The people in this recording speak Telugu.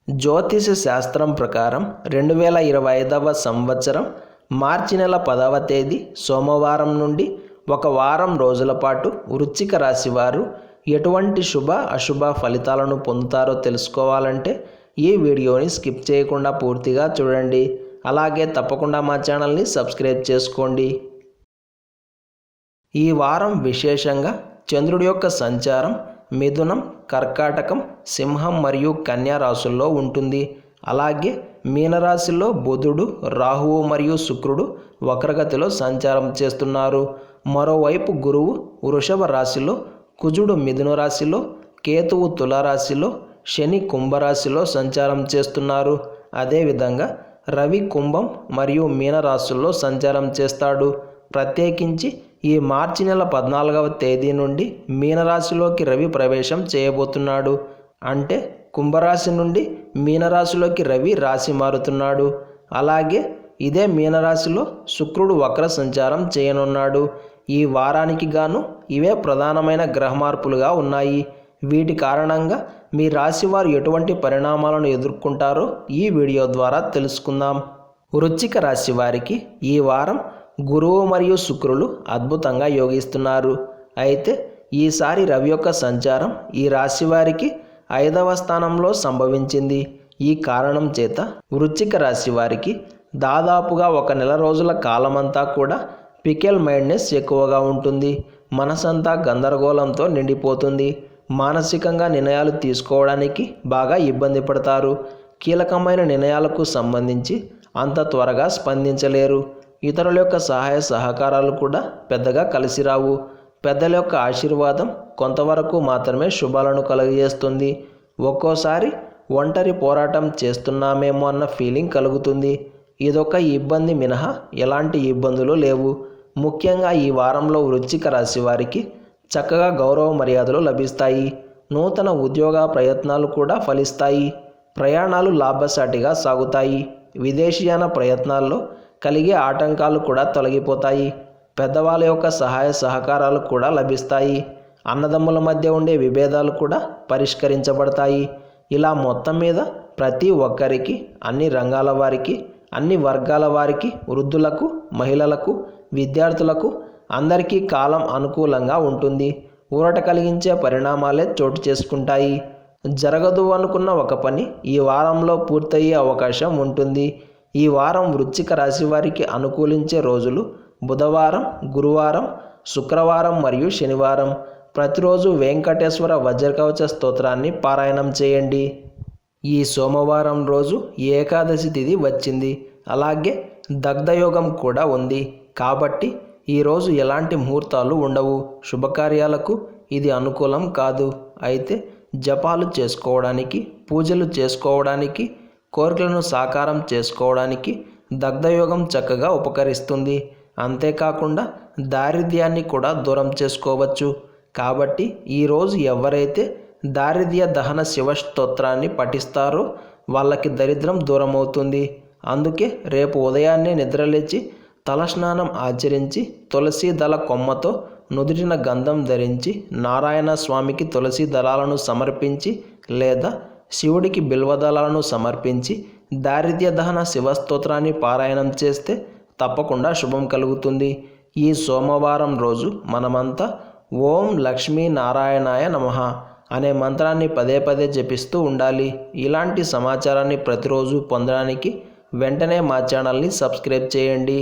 జ్యోతిష శాస్త్రం ప్రకారం 2025వ సంవత్సరం మార్చి నెల 10వ తేదీ సోమవారం నుండి ఒక వారం రోజుల పాటు వృశ్చిక రాశి వారు ఎటువంటి శుభ అశుభ ఫలితాలను పొందుతారో తెలుసుకోవాలంటే ఈ వీడియోని స్కిప్ చేయకుండా పూర్తిగా చూడండి. అలాగే తప్పకుండా మా ఛానల్ని సబ్స్క్రైబ్ చేసుకోండి. ఈ వారం విశేషంగా చంద్రుడి యొక్క సంచారం మిథునం, కర్కాటకం, సింహం మరియు కన్యా రాశుల్లో ఉంటుంది. అలాగే మీనరాశిలో బుధుడు, రాహువు మరియు శుక్రుడు వక్రగతిలో సంచారం చేస్తున్నారు. మరోవైపు గురువు వృషభ రాశిలో, కుజుడు మిథున రాశిలో, కేతువు తులారాశిలో, శని కుంభరాశిలో సంచారం చేస్తున్నారు. అదేవిధంగా రవి కుంభం మరియు మీనరాశుల్లో సంచారం చేస్తాడు. ప్రత్యేకించి ఈ మార్చి నెల 14వ తేదీ నుండి మీనరాశిలోకి రవి ప్రవేశం చేయబోతున్నాడు. అంటే కుంభరాశి నుండి మీనరాశిలోకి రవి రాశి మారుతున్నాడు. అలాగే ఇదే మీనరాశిలో శుక్రుడు వక్ర సంచారం చేయనున్నాడు. ఈ వారానికి గాను ఇవే ప్రధానమైన గ్రహ మార్పులుగా ఉన్నాయి. వీటి కారణంగా మీ రాశి వారు ఎటువంటి పరిణామాలను ఎదుర్కొంటారో ఈ వీడియో ద్వారా తెలుసుకుందాం. వృశ్చిక రాశి వారికి ఈ వారం గురువు మరియు శుక్రులు అద్భుతంగా యోగిస్తున్నారు. అయితే ఈసారి రవి యొక్క సంచారం ఈ రాశి వారికి 5వ స్థానంలో సంభవించింది. ఈ కారణం చేత వృశ్చిక రాశి వారికి దాదాపుగా 1 నెల రోజుల కాలమంతా కూడా పికెల్ మైండ్నెస్ ఎక్కువగా ఉంటుంది. మనసంతా గందరగోళంతో నిండిపోతుంది. మానసికంగా నిర్ణయాలు తీసుకోవడానికి బాగా ఇబ్బంది పడతారు. కీలకమైన నిర్ణయాలకు సంబంధించి అంత త్వరగా స్పందించలేరు. ఇతరుల యొక్క సహాయ సహకారాలు కూడా పెద్దగా కలిసి రావు. పెద్దల యొక్క ఆశీర్వాదం కొంతవరకు మాత్రమే శుభాలను కలుగజేస్తుంది. ఒక్కోసారి ఒంటరి పోరాటం చేస్తున్నామేమో అన్న ఫీలింగ్ కలుగుతుంది. ఇదొక ఇబ్బంది మినహా ఎలాంటి ఇబ్బందులు లేవు. ముఖ్యంగా ఈ వారంలో వృశ్చిక రాశి వారికి చక్కగా గౌరవ మర్యాదలు లభిస్తాయి. నూతన ఉద్యోగ ప్రయత్నాలు కూడా ఫలిస్తాయి. ప్రయాణాలు లాభసాటిగా సాగుతాయి. విదేశీయాన ప్రయత్నాల్లో కలిగే ఆటంకాలు కూడా తొలగిపోతాయి. పెద్దవాళ్ళ యొక్క సహాయ సహకారాలు కూడా లభిస్తాయి. అన్నదమ్ముల మధ్య ఉండే విభేదాలు కూడా పరిష్కరించబడతాయి. ఇలా మొత్తం మీద ప్రతి ఒక్కరికి, అన్ని రంగాల వారికి, అన్ని వర్గాల వారికి, వృద్ధులకు, మహిళలకు, విద్యార్థులకు అందరికీ కాలం అనుకూలంగా ఉంటుంది. ఊరట కలిగించే పరిణామాలే చోటు చేసుకుంటాయి. జరగదు అనుకున్న ఒక పని ఈ వారంలో పూర్తయ్యే అవకాశం ఉంటుంది. ఈ వారం వృశ్చిక రాశి వారికి అనుకూలించే రోజులు బుధవారం, గురువారం, శుక్రవారం మరియు శనివారం. ప్రతిరోజు వెంకటేశ్వర వజ్రకవచ స్తోత్రాన్ని పారాయణం చేయండి. ఈ సోమవారం రోజు ఏకాదశి తిథి వచ్చింది. అలాగే దగ్ధయోగం కూడా ఉంది. కాబట్టి ఈరోజు ఎలాంటి ముహూర్తాలు ఉండవు. శుభకార్యాలకు ఇది అనుకూలం కాదు. అయితే జపాలు చేసుకోవడానికి, పూజలు చేసుకోవడానికి, కోరికలను సాకారం చేసుకోవడానికి దగ్ధయోగం చక్కగా ఉపకరిస్తుంది. అంతేకాకుండా దారిద్ర్యాన్ని కూడా దూరం చేసుకోవచ్చు. కాబట్టి ఈరోజు ఎవరైతే దారిద్ర్య దహన శివ స్తోత్రాన్ని పఠిస్తారో వాళ్ళకి దరిద్రం దూరం అవుతుంది. అందుకే రేపు ఉదయాన్నే నిద్రలేచి తలస్నానం ఆచరించి తులసి దళ కొమ్మతో నుదుటిన గంధం ధరించి నారాయణ స్వామికి తులసి దళాలను సమర్పించి లేదా శివుడికి బిల్వదళాలను సమర్పించి దారిద్ర్య దహన శివస్తోత్రాన్ని పారాయణం చేస్తే తప్పకుండా శుభం కలుగుతుంది. ఈ సోమవారం రోజు మనమంతా ఓం లక్ష్మీ నారాయణాయ నమః అనే మంత్రాన్ని పదే పదే జపిస్తూ ఉండాలి. ఇలాంటి సమాచారాన్ని ప్రతిరోజు పొందడానికి వెంటనే మా ఛానల్ని సబ్స్క్రైబ్ చేయండి.